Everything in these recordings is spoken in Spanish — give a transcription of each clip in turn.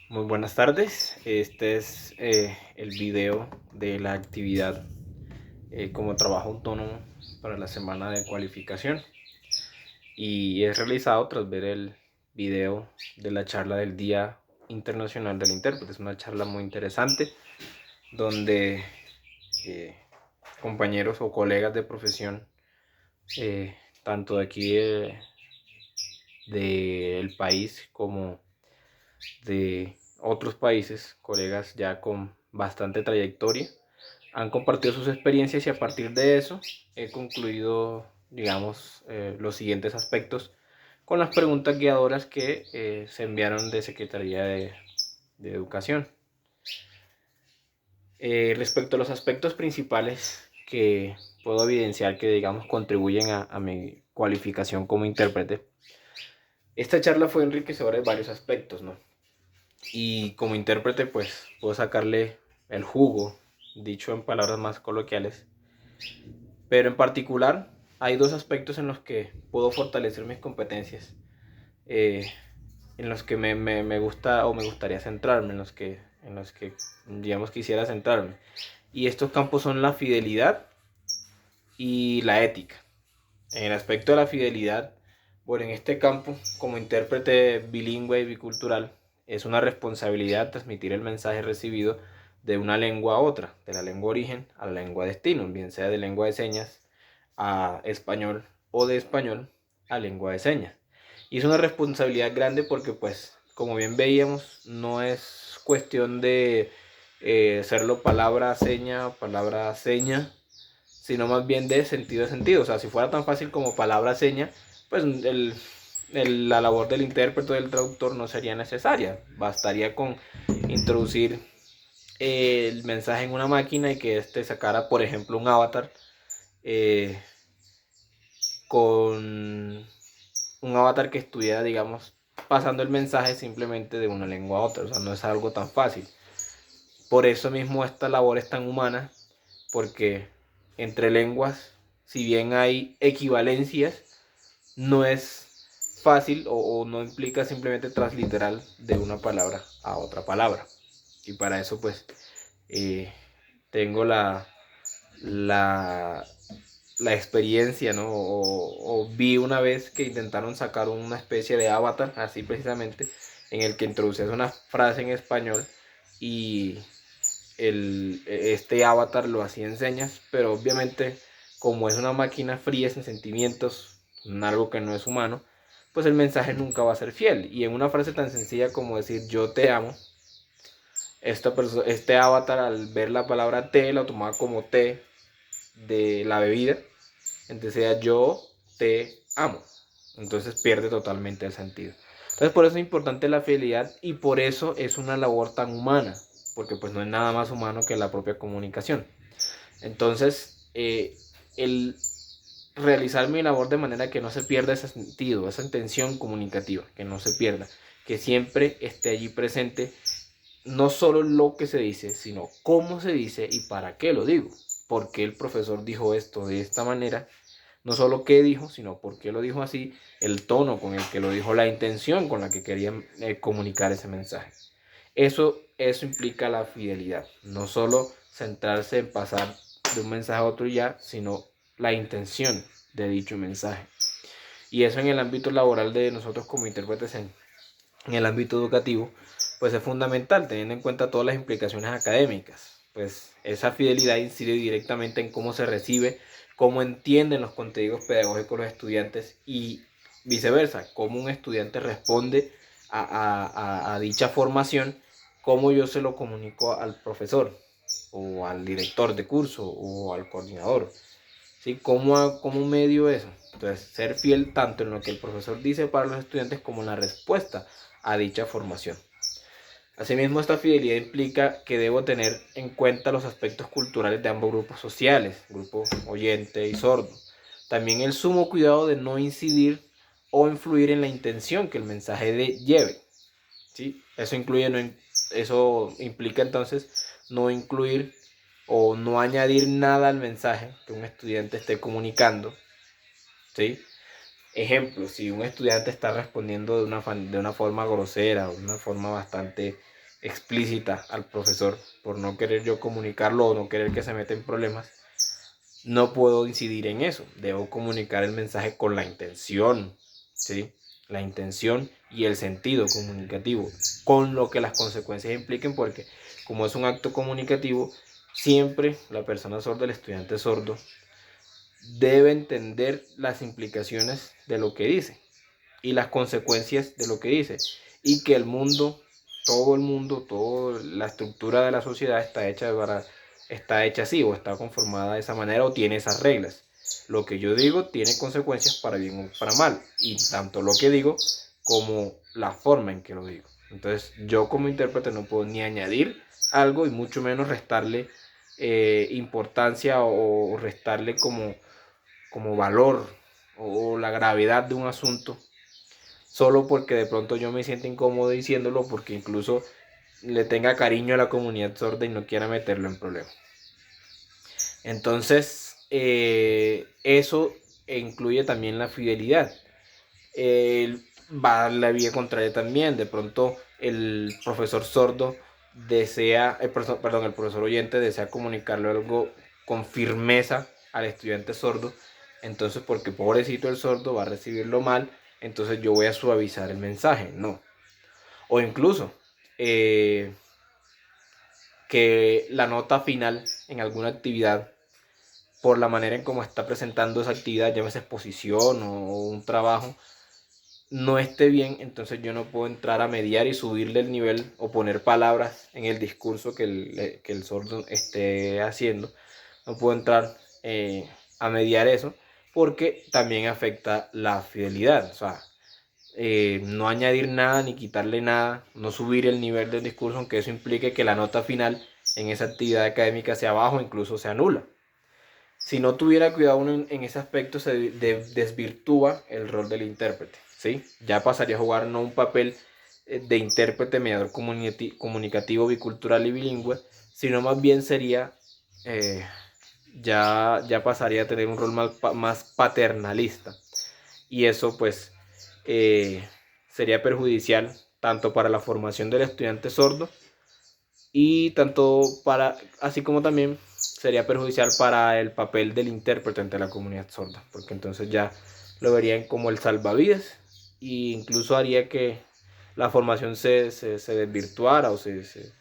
Muy buenas tardes. Este es el video de la actividad como trabajo autónomo para la semana de cualificación y es realizado tras ver el video de la charla del Día Internacional del Intérprete. Es una charla muy interesante donde eh, compañeros o colegas de profesión, tanto de aquí del país como de otros países, colegas ya con bastante trayectoria, han compartido sus experiencias y a partir de eso he concluido, digamos, los siguientes aspectos con las preguntas guiadoras que se enviaron de Secretaría de Educación. Respecto a los aspectos principales que puedo evidenciar que, digamos, contribuyen a mi cualificación como intérprete, esta charla fue enriquecedora en varios aspectos, ¿no? Y como intérprete, pues puedo sacarle el jugo, dicho en palabras más coloquiales. Pero en particular, hay dos aspectos en los que puedo fortalecer mis competencias, eh, en los que me gusta o me gustaría centrarme, en los que digamos quisiera centrarme. Y estos campos son la fidelidad y la ética. En el aspecto de la fidelidad, bueno, en este campo, como intérprete bilingüe y bicultural, es una responsabilidad transmitir el mensaje recibido de una lengua a otra, de la lengua origen a la lengua destino, bien sea de lengua de señas a español o de español a lengua de señas. Y es una responsabilidad grande porque, pues, como bien veíamos, no es cuestión de hacerlo palabra seña, sino más bien de sentido a sentido. O sea, si fuera tan fácil como palabra seña, pues la labor del intérprete o del traductor no sería necesaria. Bastaría con introducir el mensaje en una máquina y que éste sacara, por ejemplo, un avatar eh, con un avatar que estuviera, digamos, pasando el mensaje simplemente de una lengua a otra. O sea, no es algo tan fácil. Por eso mismo esta labor es tan humana, porque entre lenguas, si bien hay equivalencias, no es fácil o no implica simplemente transliteral de una palabra a otra palabra. Y para eso pues tengo la, la experiencia, ¿no? O vi una vez que intentaron sacar una especie de avatar, así precisamente, en el que introducías una frase en español y este avatar lo hacía en señas, pero obviamente como es una máquina fría sin sentimientos, algo que no es humano, pues el mensaje nunca va a ser fiel. Y en una frase tan sencilla como decir yo te amo, este avatar al ver la palabra te la tomaba como té de la bebida, entonces sea yo te amo. Entonces pierde totalmente el sentido. Entonces por eso es importante la fidelidad y por eso es una labor tan humana, porque pues no es nada más humano que la propia comunicación. Entonces el realizar mi labor de manera que no se pierda ese sentido, esa intención comunicativa, que no se pierda, que siempre esté allí presente no solo lo que se dice, sino cómo se dice y para qué lo digo. ¿Por qué el profesor dijo esto de esta manera? No solo qué dijo, sino por qué lo dijo así, el tono con el que lo dijo, la intención con la que querían comunicar ese mensaje. Eso implica la fidelidad, no solo centrarse en pasar de un mensaje a otro ya, sino la intención de dicho mensaje. Y eso en el ámbito laboral de nosotros como intérpretes en el ámbito educativo, pues es fundamental, teniendo en cuenta todas las implicaciones académicas. Pues esa fidelidad incide directamente en cómo se recibe, cómo entienden los contenidos pedagógicos los estudiantes y viceversa, cómo un estudiante responde a dicha formación, cómo yo se lo comunico al profesor o al director de curso o al coordinador. ¿Sí? ¿Cómo medio eso? Entonces, ser fiel tanto en lo que el profesor dice para los estudiantes como en la respuesta a dicha formación. Asimismo, esta fidelidad implica que debo tener en cuenta los aspectos culturales de ambos grupos sociales, grupo oyente y sordo. También el sumo cuidado de no incidir o influir en la intención que el mensaje lleve. ¿Sí? Eso implica entonces no incluir o no añadir nada al mensaje que un estudiante esté comunicando. ¿Sí? Ejemplo, si un estudiante está respondiendo de una forma grosera o de una forma bastante explícita al profesor, por no querer yo comunicarlo o no querer que se meta en problemas, no puedo incidir en eso. Debo comunicar el mensaje con la intención, ¿sí? La intención y el sentido comunicativo, con lo que las consecuencias impliquen, porque como es un acto comunicativo, siempre la persona sorda, el estudiante sordo, debe entender las implicaciones de lo que dice y las consecuencias de lo que dice, y que el mundo, toda la estructura de la sociedad está hecha así, o está conformada de esa manera, o tiene esas reglas. Lo que yo digo tiene consecuencias para bien o para mal, y tanto lo que digo como la forma en que lo digo. Entonces yo como intérprete no puedo ni añadir algo y mucho menos restarle importancia o restarle como valor o la gravedad de un asunto solo porque de pronto yo me siento incómodo diciéndolo, porque incluso le tenga cariño a la comunidad sorda y no quiera meterlo en problemas. Entonces, eso incluye también la fidelidad. Va la vía contraria también. De pronto el profesor sordo desea, el profesor oyente desea comunicarle algo con firmeza al estudiante sordo. Entonces, porque pobrecito el sordo va a recibirlo mal, entonces yo voy a suavizar el mensaje. No. O incluso que la nota final en alguna actividad, por la manera en cómo está presentando esa actividad, llámese exposición o un trabajo, no esté bien, entonces yo no puedo entrar a mediar y subirle el nivel o poner palabras en el discurso que el sordo esté haciendo. No puedo entrar a mediar eso, porque también afecta la fidelidad. O sea, no añadir nada ni quitarle nada, no subir el nivel del discurso, aunque eso implique que la nota final en esa actividad académica sea baja o incluso sea nula. Si no tuviera cuidado uno en ese aspecto, se desvirtúa el rol del intérprete, ¿sí? Ya pasaría a jugar no un papel de intérprete, mediador comunicativo, bicultural y bilingüe, sino más bien sería, ya pasaría a tener un rol más paternalista. Y eso pues sería perjudicial tanto para la formación del estudiante sordo y así como también sería perjudicial para el papel del intérprete ante la comunidad sorda, porque entonces ya lo verían como el salvavidas e incluso haría que la formación se desvirtuara o se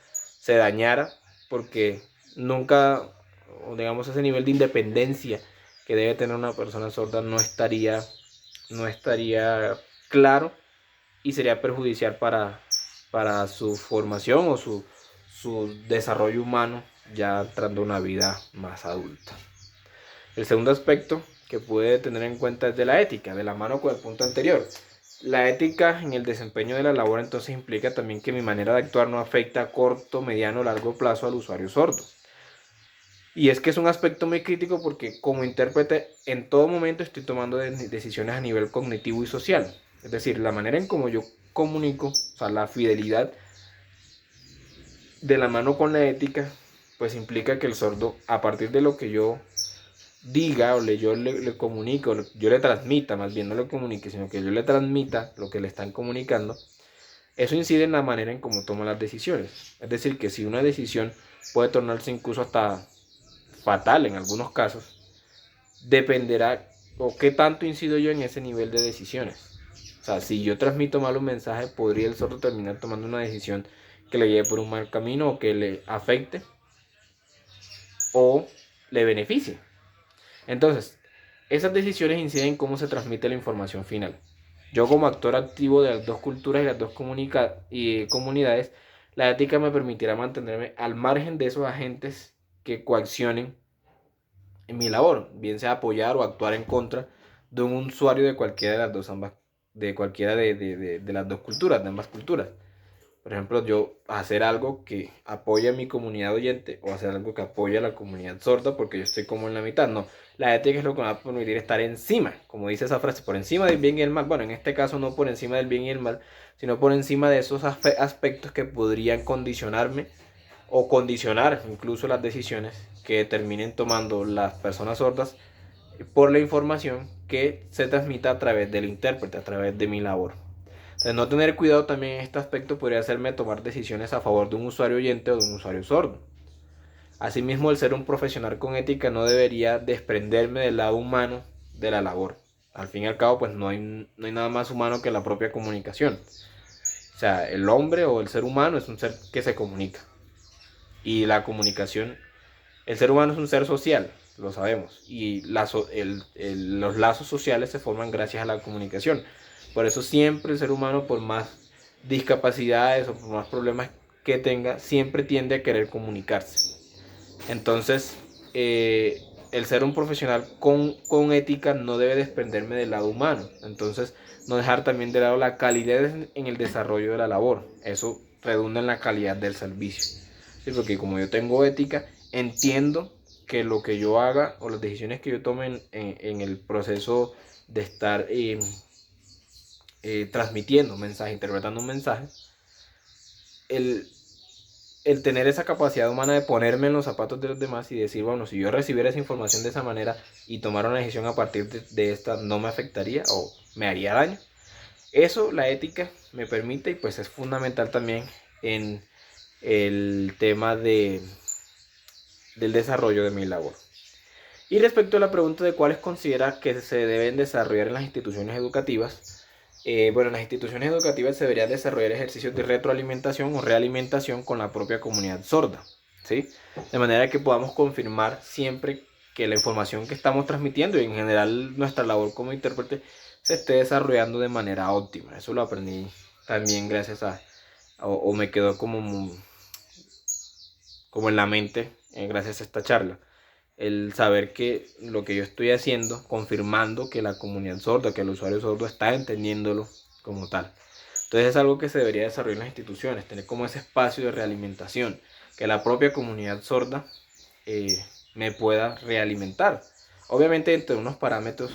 dañara, porque nunca, digamos, ese nivel de independencia que debe tener una persona sorda no estaría claro, y sería perjudicial para su formación o su desarrollo humano ya entrando una vida más adulta. El segundo aspecto que puede tener en cuenta es de la ética, de la mano con el punto anterior. La ética en el desempeño de la labor entonces implica también que mi manera de actuar no afecta a corto, mediano o largo plazo al usuario sordo. Y es que es un aspecto muy crítico, porque como intérprete en todo momento estoy tomando decisiones a nivel cognitivo y social. Es decir, la manera en cómo yo comunico, o sea, la fidelidad de la mano con la ética, pues implica que el sordo, a partir de lo que yo diga o yo le comunique, o yo le transmita, más bien no le comunique, sino que yo le transmita lo que le están comunicando, eso incide en la manera en cómo toma las decisiones. Es decir, que si una decisión puede tornarse incluso hasta fatal en algunos casos, dependerá o qué tanto incido yo en ese nivel de decisiones. O sea, si yo transmito mal un mensaje, podría el sordo terminar tomando una decisión que le lleve por un mal camino, o que le afecte o le beneficie. Entonces, esas decisiones inciden en cómo se transmite la información final. Yo, como actor activo de las dos culturas y las dos comunidades, la ética me permitirá mantenerme al margen de esos agentes que coaccionen en mi labor, bien sea apoyar o actuar en contra de un usuario de cualquiera de las dos, de cualquiera de las dos culturas, de ambas culturas. Por ejemplo, yo hacer algo que apoya a mi comunidad oyente, o hacer algo que apoya a la comunidad sorda, porque yo estoy como en la mitad. No, la ética es lo que me va a permitir estar encima, como dice esa frase, por encima del bien y el mal. Bueno, en este caso no por encima del bien y el mal, sino por encima de esos aspectos que podrían condicionarme o condicionar incluso las decisiones que terminen tomando las personas sordas por la información que se transmita a través del intérprete, a través de mi labor. Entonces, no tener cuidado también en este aspecto podría hacerme tomar decisiones a favor de un usuario oyente o de un usuario sordo. Asimismo, el ser un profesional con ética no debería desprenderme del lado humano de la labor. Al fin y al cabo, pues no hay nada más humano que la propia comunicación. O sea, el hombre o el ser humano es un ser que se comunica. Y la comunicación, el ser humano es un ser social, lo sabemos. Y los lazos sociales se forman gracias a la comunicación. Por eso siempre el ser humano, por más discapacidades o por más problemas que tenga, siempre tiende a querer comunicarse. Entonces, el ser un profesional con ética no debe desprenderme del lado humano. Entonces, no dejar también de lado la calidad en el desarrollo de la labor. Eso redunda en la calidad del servicio. ¿Sí? Porque como yo tengo ética, entiendo que lo que yo haga o las decisiones que yo tome en el proceso de estar transmitiendo un mensaje, interpretando un mensaje, el tener esa capacidad humana de ponerme en los zapatos de los demás y decir, bueno, si yo recibiera esa información de esa manera y tomara una decisión a partir de esta, no me afectaría o me haría daño. Eso la ética me permite y pues es fundamental también en el tema del desarrollo de mi labor. Y respecto a la pregunta de cuáles considera que se deben desarrollar en las instituciones educativas, bueno, en las instituciones educativas se debería desarrollar ejercicios de retroalimentación o realimentación con la propia comunidad sorda, ¿sí? De manera que podamos confirmar siempre que la información que estamos transmitiendo y en general nuestra labor como intérprete se esté desarrollando de manera óptima. Eso lo aprendí también gracias o me quedó como en la mente gracias a esta charla. El saber que lo que yo estoy haciendo, confirmando que la comunidad sorda, que el usuario sordo está entendiéndolo como tal. Entonces es algo que se debería desarrollar en las instituciones, tener como ese espacio de realimentación, que la propia comunidad sorda me pueda realimentar. Obviamente entre unos parámetros,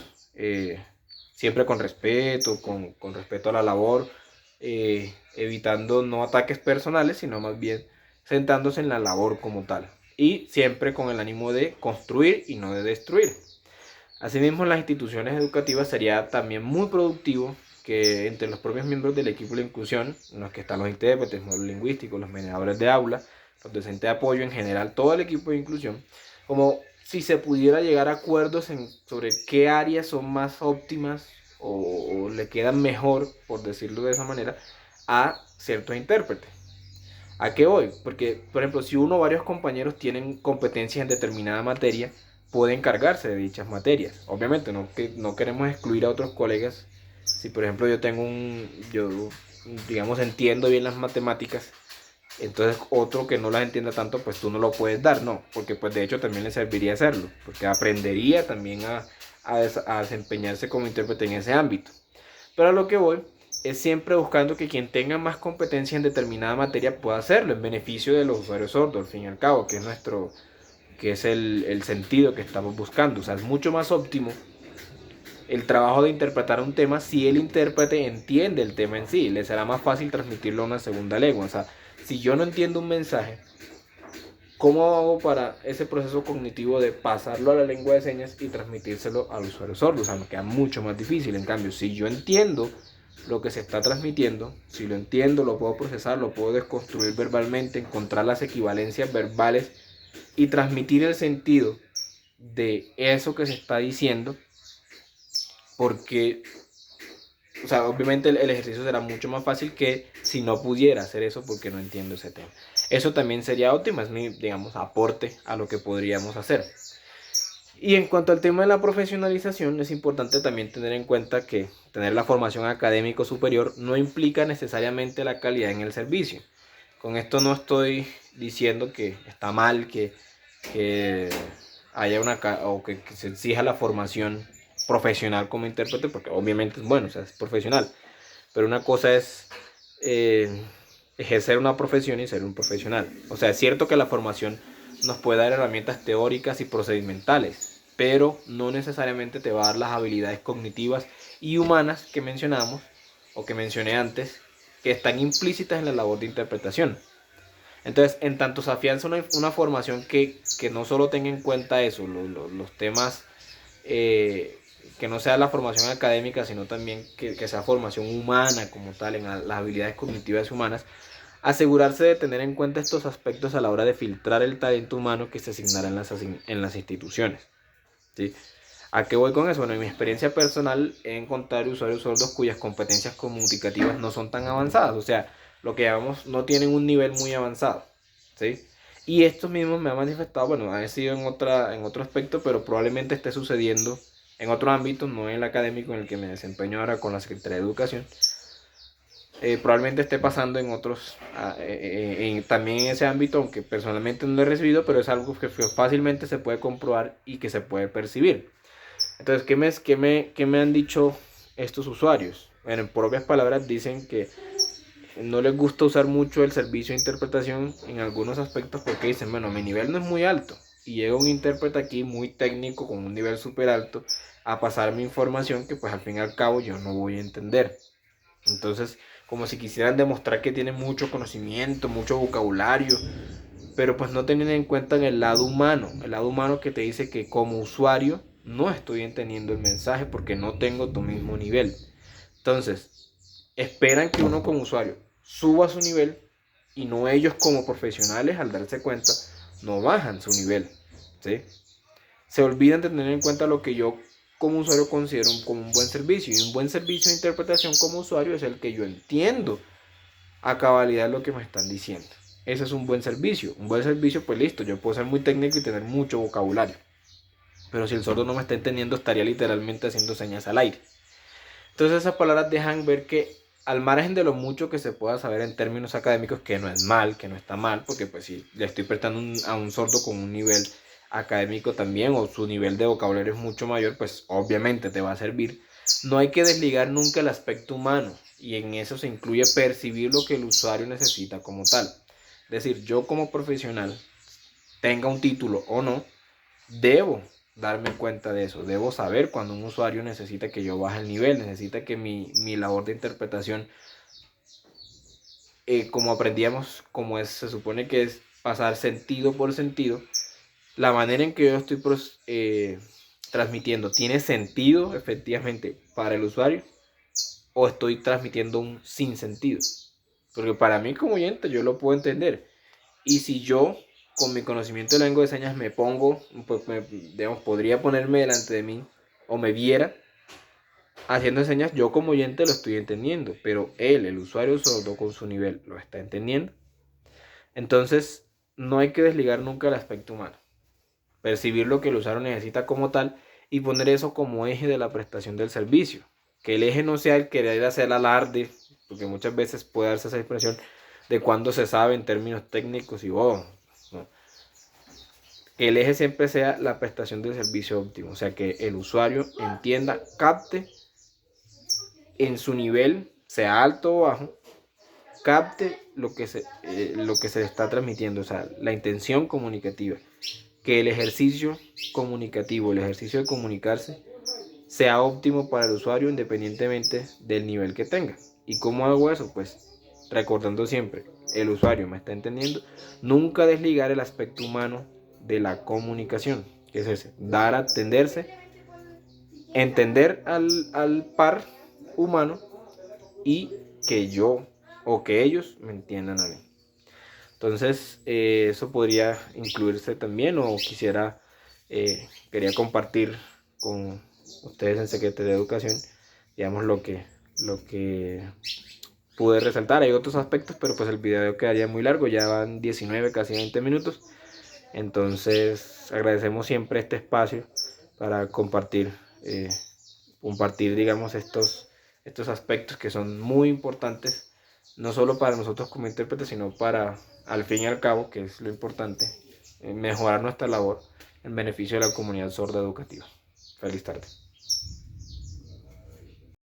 siempre con respeto, con respeto a la labor, evitando no ataques personales, sino más bien sentándose en la labor como tal. Y siempre con el ánimo de construir y no de destruir. Asimismo, en las instituciones educativas sería también muy productivo que entre los propios miembros del equipo de inclusión, en los que están los intérpretes, modelos lingüísticos, los mediadores de aula, los docentes de apoyo, en general todo el equipo de inclusión, como si se pudiera llegar a acuerdos sobre qué áreas son más óptimas o le quedan mejor, por decirlo de esa manera, a ciertos intérpretes. ¿A qué voy? Porque, por ejemplo, si uno o varios compañeros tienen competencias en determinada materia, pueden encargarse de dichas materias. Obviamente no queremos excluir a otros colegas. Si, por ejemplo, yo digamos, entiendo bien las matemáticas, entonces otro que no las entienda tanto, pues tú no lo puedes dar, no. Porque, pues, de hecho, también le serviría hacerlo. Porque aprendería también a desempeñarse como intérprete en ese ámbito. Pero a lo que voy es siempre buscando que quien tenga más competencia en determinada materia pueda hacerlo en beneficio de los usuarios sordos, al fin y al cabo, que es el sentido que estamos buscando. O sea, es mucho más óptimo el trabajo de interpretar un tema si el intérprete entiende el tema en sí. Le será más fácil transmitirlo a una segunda lengua. O sea, si yo no entiendo un mensaje, ¿cómo hago para ese proceso cognitivo de pasarlo a la lengua de señas y transmitírselo al usuario sordo? O sea, me queda mucho más difícil. En cambio, si yo entiendo lo que se está transmitiendo, si lo entiendo, lo puedo procesar, lo puedo desconstruir verbalmente, encontrar las equivalencias verbales y transmitir el sentido de eso que se está diciendo, porque, o sea, obviamente el ejercicio será mucho más fácil que si no pudiera hacer eso porque no entiendo ese tema. Eso también sería óptimo, es mi, digamos, aporte a lo que podríamos hacer. Y en cuanto al tema de la profesionalización, es importante también tener en cuenta que tener la formación académico superior no implica necesariamente la calidad en el servicio. Con esto no estoy diciendo que está mal que haya que se exija la formación profesional como intérprete, porque obviamente es bueno, o sea, es profesional. Pero una cosa es ejercer una profesión y ser un profesional. O sea, es cierto que la formación nos puede dar herramientas teóricas y procedimentales, pero no necesariamente te va a dar las habilidades cognitivas y humanas que mencionamos o que mencioné antes, que están implícitas en la labor de interpretación. Entonces, en tanto se afianza una formación que no solo tenga en cuenta eso, los temas que no sea la formación académica, sino también que sea formación humana como tal, en las habilidades cognitivas humanas, asegurarse de tener en cuenta estos aspectos a la hora de filtrar el talento humano que se asignará en las instituciones, ¿sí? ¿A qué voy con eso? Bueno, en mi experiencia personal he encontrado usuarios sordos cuyas competencias comunicativas no son tan avanzadas, o sea, lo que llamamos no tienen un nivel muy avanzado, ¿sí? Y estos mismos me han manifestado, bueno, ha sido en otro aspecto, pero probablemente esté sucediendo en otro ámbito, no en el académico en el que me desempeño ahora con la Secretaría de Educación. Probablemente esté pasando en otros, también en ese ámbito, aunque personalmente no lo he recibido, pero es algo que fácilmente se puede comprobar y que se puede percibir. Entonces, ¿qué me han dicho estos usuarios? Bueno, en propias palabras dicen que no les gusta usar mucho el servicio de interpretación en algunos aspectos porque dicen, bueno, mi nivel no es muy alto y llega un intérprete aquí muy técnico con un nivel súper alto a pasarme información que pues al fin y al cabo yo no voy a entender. Entonces, como si quisieran demostrar que tienen mucho conocimiento, mucho vocabulario, pero pues no teniendo en cuenta en el lado humano que te dice que como usuario no estoy entendiendo el mensaje porque no tengo tu mismo nivel. Entonces, esperan que uno como usuario suba su nivel y no ellos como profesionales al darse cuenta no bajan su nivel, ¿sí? Se olvidan de tener en cuenta lo que yo como usuario considero como un buen servicio, y un buen servicio de interpretación como usuario es el que yo entiendo a cabalidad lo que me están diciendo. Ese es un buen servicio. Un buen servicio, pues listo, yo puedo ser muy técnico y tener mucho vocabulario, pero si el sordo no me está entendiendo, estaría literalmente haciendo señas al aire. Entonces esas palabras dejan ver que al margen de lo mucho que se pueda saber en términos académicos, que no es mal, que no está mal, porque pues si le estoy prestando a un sordo con un nivel académico también, o su nivel de vocabulario es mucho mayor, pues obviamente te va a servir. No hay que desligar nunca el aspecto humano, y en eso se incluye percibir lo que el usuario necesita como tal. Es decir, yo como profesional, tenga un título o no, debo darme cuenta de eso. Debo saber cuando un usuario necesita que yo baje el nivel, necesita que mi labor de interpretación, como aprendíamos, se supone que es pasar sentido por sentido, la manera en que yo estoy transmitiendo tiene sentido efectivamente para el usuario o estoy transmitiendo un sinsentido. Porque para mí como oyente yo lo puedo entender. Y si yo con mi conocimiento de lengua de señas me pongo, pues digamos, podría ponerme delante de mí o me viera haciendo señas, yo como oyente lo estoy entendiendo, pero él, el usuario sordo con su nivel, lo está entendiendo. Entonces, no hay que desligar nunca el aspecto humano. Percibir lo que el usuario necesita como tal y poner eso como eje de la prestación del servicio. Que el eje no sea el querer hacer alarde, porque muchas veces puede darse esa expresión de cuando se sabe en términos técnicos y no. Que el eje siempre sea la prestación del servicio óptimo, o sea que el usuario entienda, capte en su nivel, sea alto o bajo, capte lo que se está transmitiendo, o sea, la intención comunicativa, que el ejercicio comunicativo, el ejercicio de comunicarse, sea óptimo para el usuario independientemente del nivel que tenga. ¿Y cómo hago eso? Pues recordando siempre, el usuario me está entendiendo, nunca desligar el aspecto humano de la comunicación, que es ese, dar a entenderse, entender al par humano y que yo o que ellos me entiendan a mí. Entonces, eso podría incluirse también, o quería compartir con ustedes en Secretaría de Educación, digamos, lo que pude resaltar. Hay otros aspectos, pero pues el video quedaría muy largo, ya van 19, casi 20 minutos. Entonces, agradecemos siempre este espacio para compartir, digamos, estos aspectos que son muy importantes, no solo para nosotros como intérpretes, sino para, al fin y al cabo, que es lo importante, mejorar nuestra labor en beneficio de la comunidad sorda educativa. Feliz tarde.